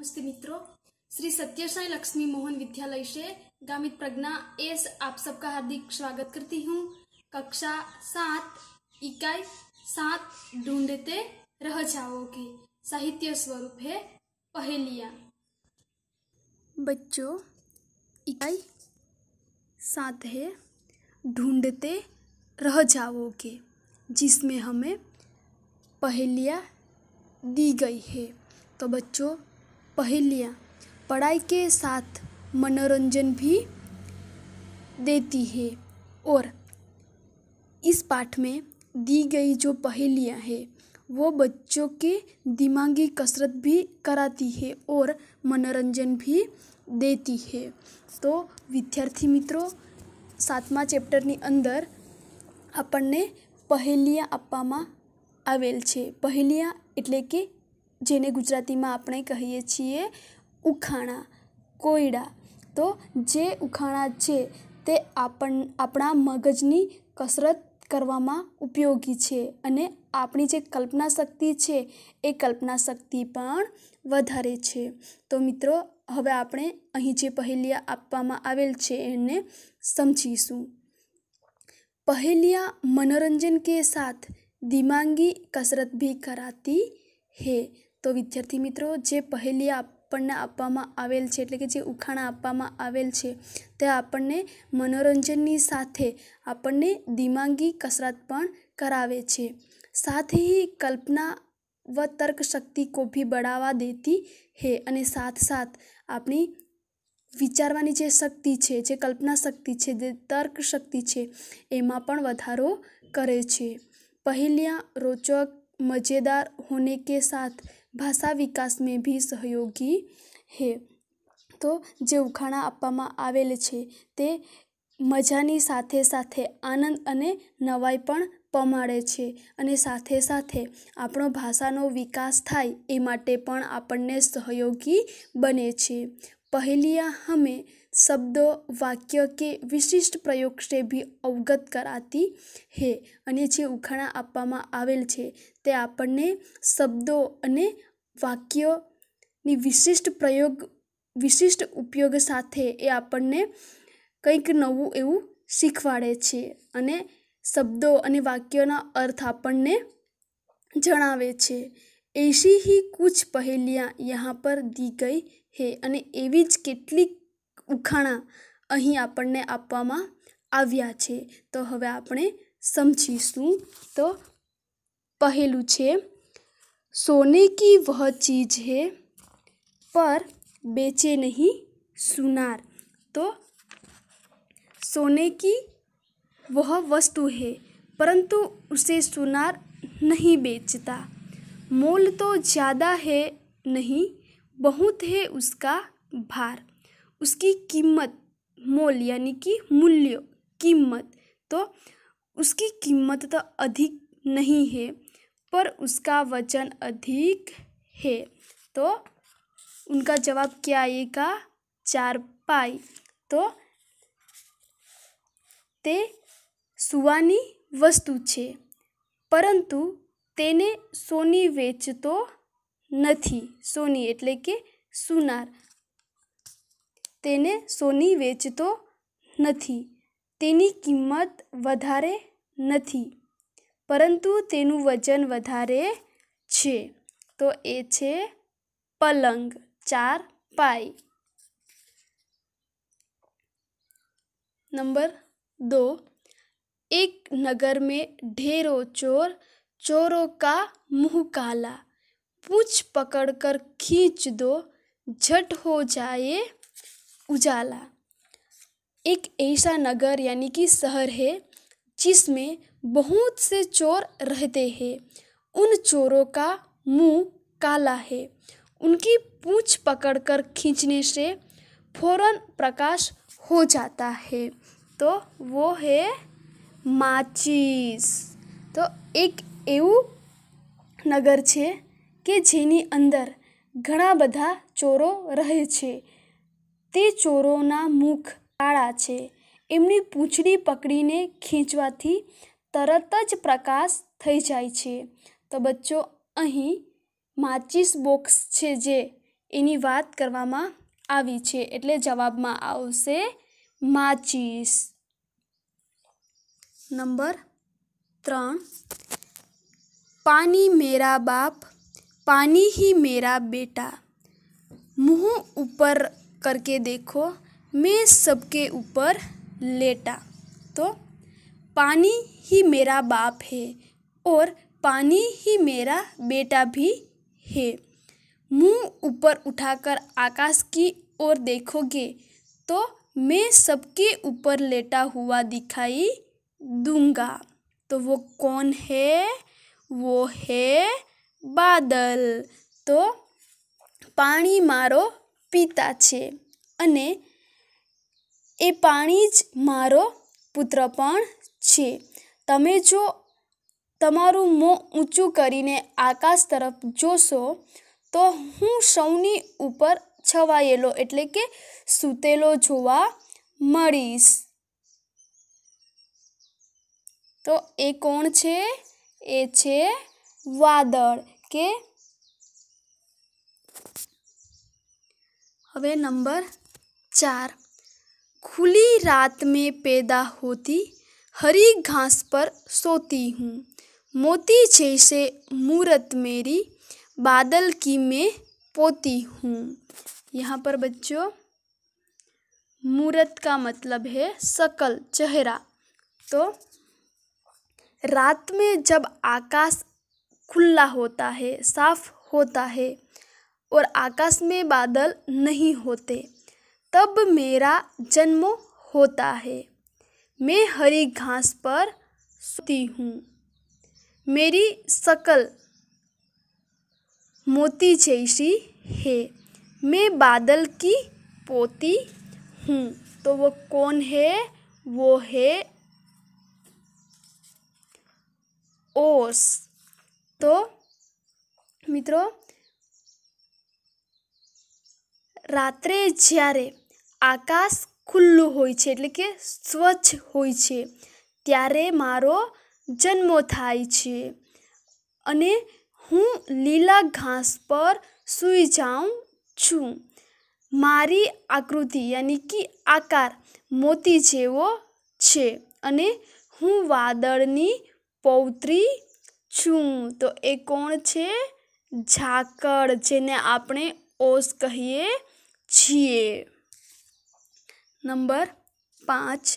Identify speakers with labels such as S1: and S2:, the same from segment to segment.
S1: नमस्ते मित्रों, श्री सत्य साई लक्ष्मी मोहन विद्यालय से गामित प्रज्ञा एस आप सबका हार्दिक स्वागत करती हूँ। कक्षा 7 इकाई 7 ढूंढते रह जाओगे। साहित्य स्वरूप है पहेलियाँ।
S2: बच्चों, इकाई 7 है ढूंढते रह जाओगे, जिसमें हमें पहेलियाँ दी गई है। तो बच्चों, पहेलियाँ पढ़ाई के साथ मनोरंजन भी देती है और इस पाठ में दी गई जो पहेलियाँ हैं वो बच्चों के दिमागी कसरत भी कराती है और मनोरंजन भी देती है। तो विद्यार्थी मित्रों, 7મા ચેપ્ટરની અંદર આપણને પહેલિયા આપવામાં આવેલ છે। પહેલિયા એટલે કે જેને ગુજરાતીમાં આપણે કહીએ છીએ ઉખાણા, કોયડા। તો જે ઉખાણા છે તે આપણા મગજની કસરત કરવામાં ઉપયોગી છે અને આપણી જે કલ્પના શક્તિ છે એ કલ્પના શક્તિ પણ વધારે છે। તો મિત્રો, હવે આપણે અહીં જે પહેલિયા આપવામાં આવેલ છે એને સમજીશું। पहेलियाँ मनोरंजन के साथ दिमागी कसरत भी कराती है। तो विद्यार्थी मित्रों, जे पहेलियाँ આપણને આપવામાં આવેલ છે એટલે કે જે ઉખાણા આપવામાં આવેલ છે તે આપણને મનોરંજનની સાથે આપણને દિમાગી કસરત પણ કરાવે છે। साथ ही कल्पना व तर्क शक्ति को भी बढ़ावा देती है અને साथ साथ આપણી વિચારવાની જે શક્તિ છે, જે કલ્પના શક્તિ છે, જે તર્ક શક્તિ છે એમાં પણ વધારો કરે છે। पहेलियाँ रोचक मज़ेदार होने के साथ भाषा विकास में भी सहयोगी है। तो जे उखाणा આપવામાં આવેલ છે તે મજાની સાથે સાથે આનંદ અને નવાઈ પણ પમાડે છે અને સાથે સાથે આપણો ભાષાનો વિકાસ થાય એ માટે પણ આપણને સહયોગી બને છે। पहेलियाँ हमें शब्दों वाक्य के विशिष्ट प्रयोग से भी अवगत कराती है। અને જે ઉખાણા આપવામાં આવેલ છે તે આપણને શબ્દો અને વાક્યોની વિશિષ્ટ ઉપયોગ સાથે એ આપણને કંઈક નવું એવું શીખવાડે છે અને શબ્દો અને વાક્યોના અર્થ આપણને જણાવે છે। ऐसी ही कुछ पहेलियाँ यहाँ पर दी गई है અને એવી જ કેટલીક ઉખાણા અહીં આપણને આપવામાં આવ્યા છે। તો હવે આપણે સમજીશું। તો પહેલું છે, सोने की वह चीज़ है पर बेचे नहीं सुनार। तो सोने की वह वस्तु है परंतु उसे सुनार नहीं बेचता। मोल तो ज़्यादा है नहीं, बहुत है उसका भार। उसकी कीमत, मोल यानी कि मूल्य, कीमत, तो उसकी कीमत तो अधिक नहीं है पर उसका वजन अधिक है। तो उनका जवाब क्या आएगा? 4 पाई। तो તે સુવાની વસ્તુ છે પરંતુ તેને સોની વેચતો નથી। સોની એટલે કે સુનાર, તેને સોની વેચતો નથી, તેની કિંમત વધારે નથી પરંતુ તેનું વજન વધારે છે। તો એ છે પલંગ। 4 પાઈ। नंबर 2, एक नगर में ढेरों चोर, चोरों का मुंह काला, पूछ पकड़कर खींच दो, झट हो जाए उजाला। एक ऐसा नगर यानी कि शहर है जिसमें बहुत से चोर रहते हैं। उन चोरों का मुंह काला है, उनकी पूछ पकड़कर खींचने से फौरन प्रकाश हो जाता है। तो वो है માચીસ। તો એક એવું નગર છે કે જેની અંદર ઘણા બધા ચોરો રહે છે। તે ચોરોના મુખ કાળા છે, એમની પૂંછડી પકડીને ખીંચવાથી તરત જ પ્રકાશ થઈ જાય છે। તો બચ્ચો, અહીં માચીસ બોક્સ છે જે એની વાત કરવામાં આવી છે, એટલે જવાબમાં આવશે માચીસ. નંબર 3, पानी मेरा बाप पानी ही मेरा बेटा, मुँह ऊपर करके देखो मैं सबके ऊपर लेटा. तो पानी ही मेरा बाप है और पानी ही मेरा बेटा भी है. मुंह ऊपर उठाकर आकाश की ओर देखोगे तो मैं सबके ऊपर लेटा हुआ दिखाई दूंगा. तो वो कौन है? वो है बादल. तो પાણી મારો પિતા છે અને એ પાણી જ મારો પુત્ર પણ છે. તમે જો તમારું મોં ઊંચું કરીને આકાશ તરફ જોશો તો હું સૌની ઉપર છવાયેલો એટલે કે સૂતેલો જોવા મળીશ. તો એ કોણ છે? એ છે વાદળ. કે હવે નંબર 4, खुली रात में पैदा होती हरी घास पर सोती हूँ, मोती जैसे मूरत मेरी बादल की मैं पोती हूँ. यहाँ पर बच्चों मूरत का मतलब है शकल, चेहरा. तो रात में जब आकाश खुला होता है, साफ होता है और आकाश में बादल नहीं होते, तब मेरा जन्म होता है. मैं हरी घास पर सोती हूँ, मेरी शक्ल मोती जैसी है, मैं बादल की पोती हूँ. तो वो कौन है? वो है ओस. तो મિત્રો રાત્રે જ્યારે આકાશ ખુલ્લું હોય છે એટલે કે સ્વચ્છ હોય છે ત્યારે મારો જન્મ થાય છે અને હું લીલા ઘાસ પર સૂઈ જાઉં છું. મારી આકૃતિ યાની કે આકાર મોતી જેવો છે અને હું વાદળની પૌત્રી છું. તો એ કોણ છે? ઝાકળ, જેને આપણે ઓસ કહીએ છીએ. नंबर 5,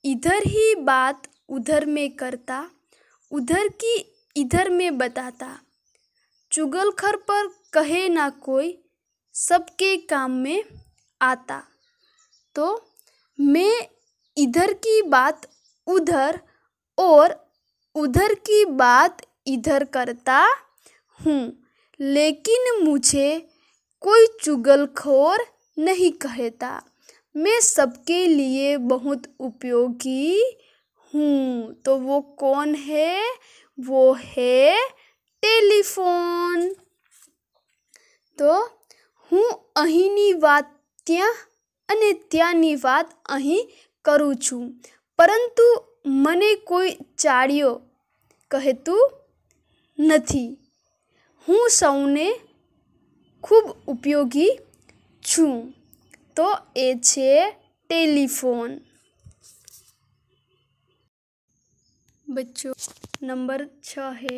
S2: इधर ही बात उधर में करता, उधर की इधर में बताता, चुगलखोर पर कहे ना कोई, सबके काम में आता. तो मैं इधर की बात उधर और उधर की बात इधर करता हूँ, लेकिन मुझे कोई चुगलखोर नहीं कहता. मैं सबके लिए बहुत उपयोगी हूँ. तो वो कौन है? वो है ટેલિફોન. તો હું અહીંની વાત ત્યાં અને ત્યાંની વાત અહીં કરું છું, પરંતુ મને કોઈ ચાળ્યો કહેતું નથી. હું સૌને ખૂબ ઉપયોગી છું. तो ए छे टेलीफोन. बच्चों नंबर 6 है,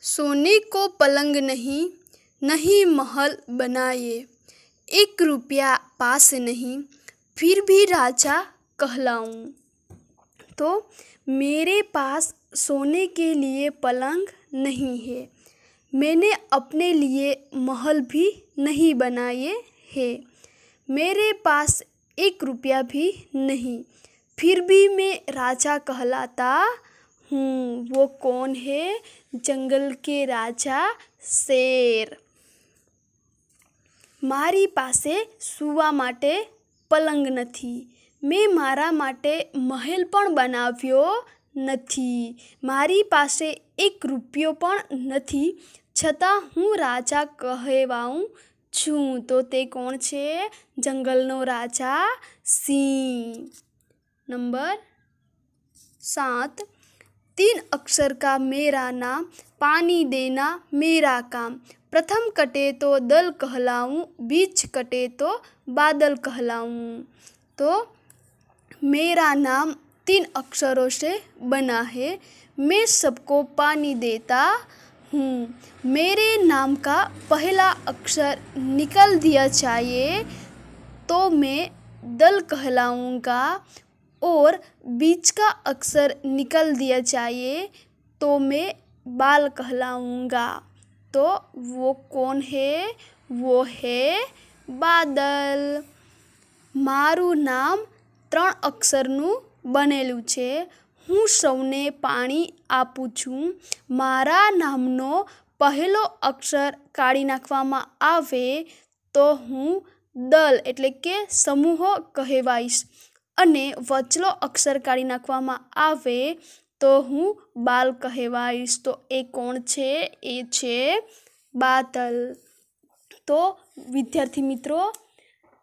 S2: सोने को पलंग नहीं, नहीं महल बनाए, 1 रुपया पास नहीं, फिर भी राजा कहलाऊं. तो मेरे पास सोने के लिए पलंग नहीं है, मैंने अपने लिए महल भी नहीं बनाए है, मेरे पास 1 रुपया भी नहीं, फिर भी मैं राजा कहलाता हूँ. वो कौन है? जंगल के राजा शेर. મારી પાસે સૂવા માટે પલંગ નથી, મેં મારા માટે મહેલ પણ બનાવ્યો નથી, મારી પાસે 1 રૂપિયો પણ નથી, છતાં હું રાજા કહેવાઉં છું. તો તે કોણ છે? જંગલનો રાજા સિંહ. નંબર 7, तीन अक्षर का मेरा नाम, पानी देना मेरा काम। प्रथम कटे तो दल कहलाऊं, बीच कटे तो बादल कहलाऊं। तो मेरा नाम 3 अक्षरों से बना है, मैं सबको पानी देता हूँ। मेरे नाम का पहला अक्षर निकल दिया चाहिए तो मैं दल कहलाऊँगा, और बीच का अक्षर निकल दिया चाहिए तो मैं बाल कहलाऊँगा। तो वो कौन है? वो है बादल। મારું નામ 3 અક્ષરનું બનેલું છે, હું સૌને પાણી આપું છું। મારા નામનો પહેલો અક્ષર કાઢી નાખવામાં આવે તો હું દલ એટલે કે સમૂહ કહેવાઈશ, અને વચલો અક્ષર કાઢી નાખવામાં આવે તો હું બાલ કહેવાઈશ। તો એ કોણ છે? એ છે બાદલ। તો વિદ્યાર્થી મિત્રો,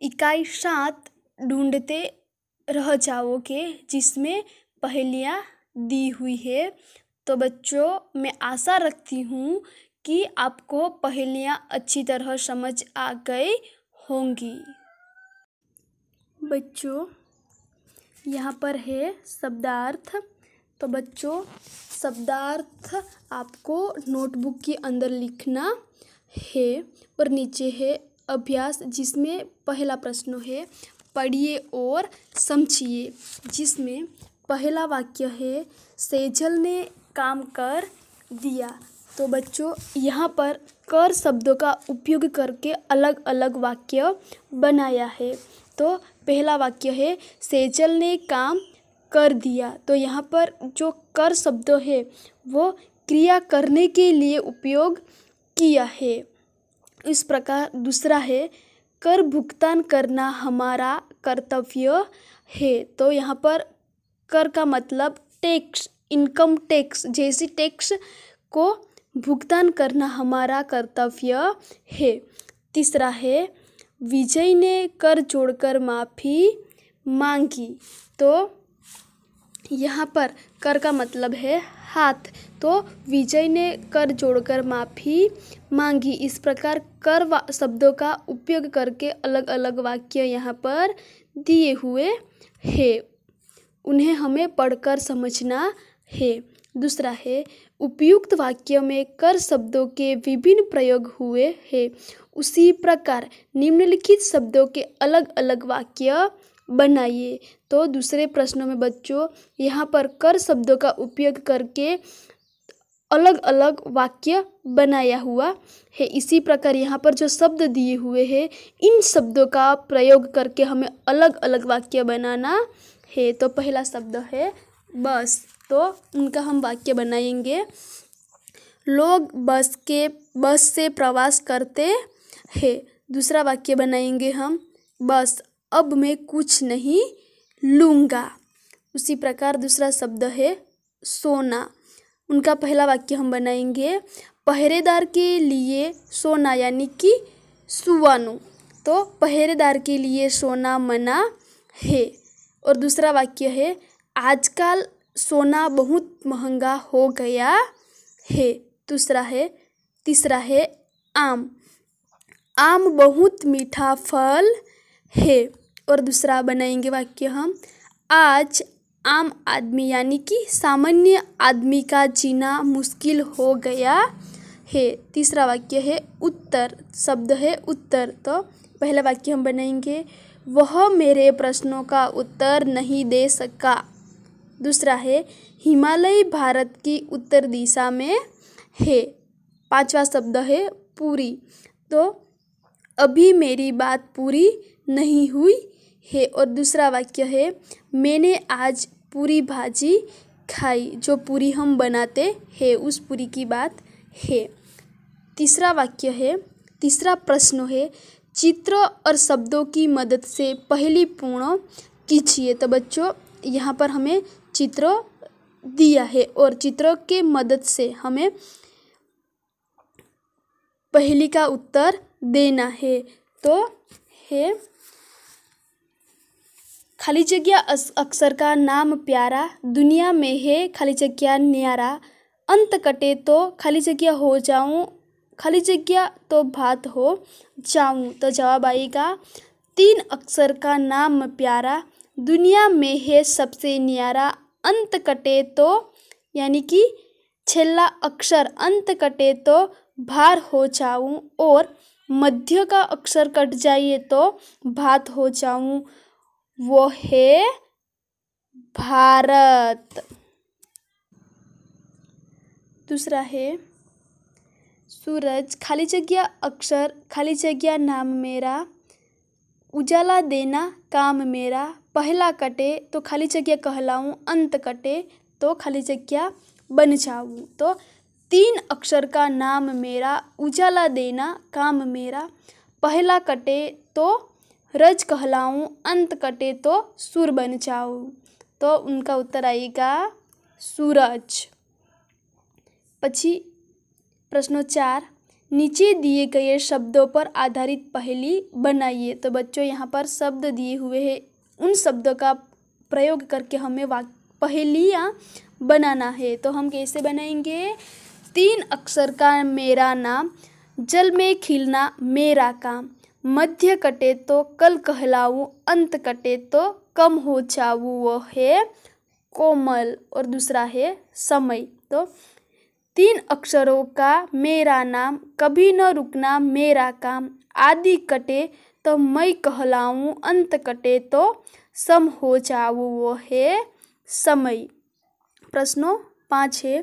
S2: इकाई 7 ढूंढते रह जाओगे, जिसमें पहेलियाँ दी हुई है। तो बच्चों, मैं आशा रखती हूँ कि आपको पहेलियाँ अच्छी तरह समझ आ गई होंगी। बच्चों, यहाँ पर है शब्दार्थ। तो बच्चों, शब्दार्थ आपको नोटबुक के अंदर लिखना है, और नीचे है अभ्यास, जिसमें पहला प्रश्न है पढ़िए और समझिए, जिसमें पहला वाक्य है सेजल ने काम कर दिया। तो बच्चों, यहाँ पर कर शब्दों का उपयोग करके अलग अलग वाक्य बनाया है। तो पहला वाक्य है सेजल ने काम कर दिया। तो यहाँ पर जो कर शब्द है वो क्रिया करने के लिए उपयोग किया है। इस प्रकार दूसरा है कर भुगतान करना हमारा कर्तव्य है। तो यहाँ पर कर का मतलब टैक्स, इनकम टैक्स जैसी टैक्स को भुगतान करना हमारा कर्तव्य है। तीसरा है विजय ने कर जोड़कर माफ़ी मांगी। तो यहाँ पर कर का मतलब है हाथ। तो विजय ने कर जोड़कर माफ़ी मांगी। इस प्रकार कर शब्दों का उपयोग करके अलग अलग वाक्य यहाँ पर दिए हुए हैं, उन्हें हमें पढ़कर समझना है। दूसरा है उपयुक्त वाक्य में कर शब्दों के विभिन्न प्रयोग हुए हैं, उसी प्रकार निम्नलिखित शब्दों के अलग अलग वाक्य बनाइए। तो दूसरे प्रश्नों में बच्चों यहाँ पर कर शब्दों का उपयोग करके अलग अलग वाक्य बनाया हुआ है। इसी प्रकार यहाँ पर जो शब्द दिए हुए हैं, इन शब्दों का प्रयोग करके हमें अलग अलग वाक्य बनाना है। तो पहला शब्द है बस, तो उनका हम वाक्य बनाएंगे। लोग बस से प्रवास करते हैं। दूसरा वाक्य बनाएंगे हम बस अब मैं कुछ नहीं लूँगा। उसी प्रकार दूसरा शब्द है सोना। उनका पहला वाक्य हम बनाएंगे पहरेदार के लिए सोना यानी कि सुवानो। तो पहरेदार के लिए सोना मना है। और दूसरा वाक्य है आजकल सोना बहुत महंगा हो गया है। तीसरा है आम बहुत मीठा फल है। और दूसरा बनाएंगे वाक्य हम आज आम आदमी यानी कि सामान्य आदमी का जीना मुश्किल हो गया है। तीसरा वाक्य है उत्तर, शब्द है उत्तर। तो पहला वाक्य हम बनाएंगे वह मेरे प्रश्नों का उत्तर नहीं दे सका। दूसरा है हिमालय भारत की उत्तर दिशा में है। पांचवा शब्द है पूरी। तो अभी मेरी बात पूरी नहीं हुई है। और दूसरा वाक्य है मैंने आज पूरी भाजी खाई। जो पूरी हम बनाते हैं उस पूरी की बात है। तीसरा प्रश्न है चित्र और शब्दों की मदद से पहेली पूर्ण कीजिए। तो बच्चों यहाँ पर हमें चित्र दिया है और चित्रों के मदद से हमें पहेली का उत्तर देना है। तो है खाली जगह अक्षर का नाम प्यारा, दुनिया में है खाली जगह न्यारा, अंत कटे तो खाली जगह हो जाऊं, खाली जगह तो बात हो जाऊं। तो जवाब आएगा 3 अक्षर का नाम प्यारा, दुनिया में है सबसे न्यारा, अंत कटे तो यानी कि छेल्ला अक्षर अंत कटे तो भार हो जाऊं, और मध्य का अक्षर कट जाइए तो भात हो जाऊं, वो है भारत। दूसरा है सूरज खाली जगह अक्षर खाली जगह नाम मेरा, उजाला देना काम मेरा, पहला कटे तो खाली जगह कहलाऊं, अंत कटे तो खाली जगह बन जाऊं। तो 3 अक्षर का नाम मेरा, उजाला देना काम मेरा, पहला कटे तो रज कहलाऊं, अंत कटे तो सूर बन जाऊं। तो उनका उत्तर आएगा सूरज। पछी प्रश्न 4, नीचे दिए गए शब्दों पर आधारित पहेली बनाइए। तो बच्चों यहाँ पर शब्द दिए हुए हैं, उन शब्दों का प्रयोग करके हमें पहेलियाँ बनाना है। तो हम कैसे बनाएंगे? 3 अक्षर का मेरा नाम, जल में खिलना मेरा काम, मध्य कटे तो कल कहलाऊं, अंत कटे तो कम हो जाऊं, वो है कोमल। और दूसरा है समय। तो 3 अक्षरों का मेरा नाम, कभी न रुकना मेरा काम, आदि कटे तो मैं कहलाऊं, अंत कटे तो सम हो जाऊं, वो है समय। प्रश्न 5 है,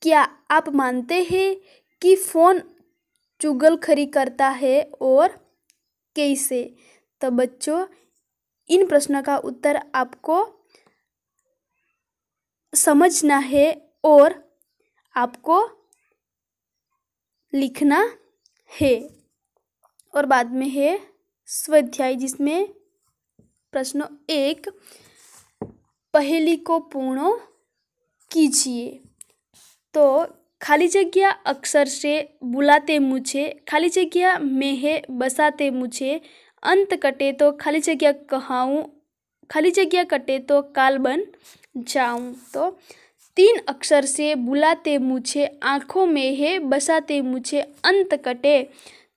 S2: क्या आप मानते हैं कि फ़ोन चुगलखोरी करता है और कैसे? तो बच्चों इन प्रश्नों का उत्तर आपको समझना है और आपको लिखना है। और बाद में है स्वाध्याय, जिसमें प्रश्न 1, पहेली को पूर्ण कीजिए। तो खाली जगह अक्षर से बुलाते मुझे, खाली जगह में है बसाते मुझे, अंत कटे तो खाली जगह कहाऊं, खाली जगह कटे तो काल बन जाऊं। तो 3 अक्षर से बुलाते मुझे, आँखों में है बसाते मुझे, अंत कटे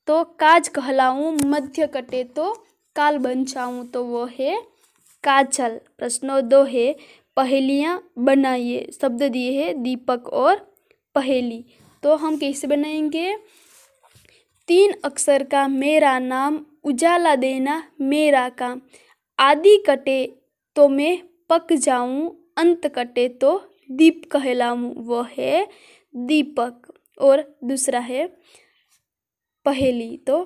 S2: तो काज कहलाऊं, मध्य कटे तो काल बन जाऊं, तो वो है काजल। प्रश्न 2 है, पहेलियाँ बनाइए। शब्द दिए हैं दीपक और पहेली। तो हम कैसे बनाएंगे? 3 अक्षर का मेरा नाम, उजाला देना मेरा काम, आदि कटे तो मैं पक जाऊं, अंत कटे तो दीप कहलाऊं, वो है दीपक। और दूसरा है पहेली। तो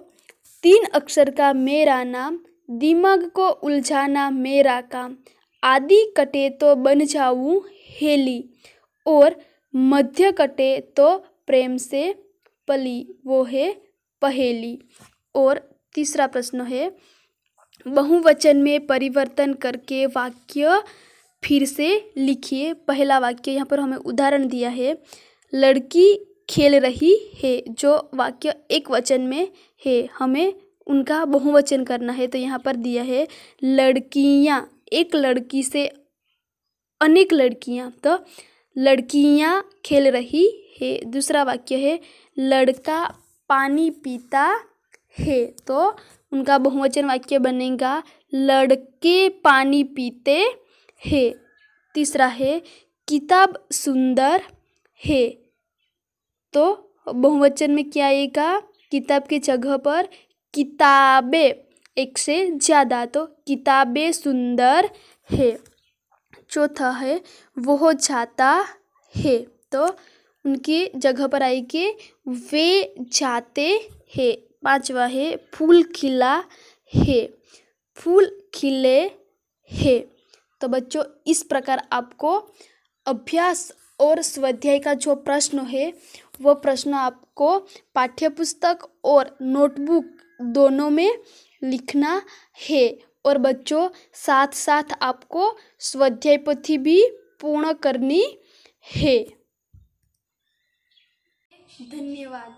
S2: 3 अक्षर का मेरा नाम, दिमाग को उलझाना मेरा काम, आदि कटे तो बन जाऊं हेली, और मध्य कटे तो प्रेम से पली, वो है पहेली। और तीसरा प्रश्न है, बहुवचन में परिवर्तन करके वाक्य फिर से लिखिए। पहला वाक्य यहाँ पर हमें उदाहरण दिया है, लड़की खेल रही है, जो वाक्य एक वचन में है, हमें उनका बहुवचन करना है। तो यहाँ पर दिया है लड़कियाँ, एक लड़की से अनेक लड़कियाँ, तो लड़कियाँ खेल रही है। दूसरा वाक्य है लड़का पानी पीता है, तो उनका बहुवचन वाक्य बनेगा लड़के पानी पीते हैं। तीसरा है किताब सुंदर है, तो बहुवचन में क्या आएगा? किताब की जगह पर किताबें, एक से ज़्यादा, तो किताबें सुंदर है। चौथा है वो जाता है, तो उनकी जगह पर आएगी वे जाते हैं। पांचवा है फूल खिला है, फूल खिले है। तो बच्चों इस प्रकार आपको अभ्यास और स्वाध्याय का जो प्रश्न है वो प्रश्न आपको पाठ्यपुस्तक और नोटबुक दोनों में लिखना है। और बच्चों साथ साथ आपको स्वाध्याय पोथी भी पूर्ण करनी है। धन्यवाद।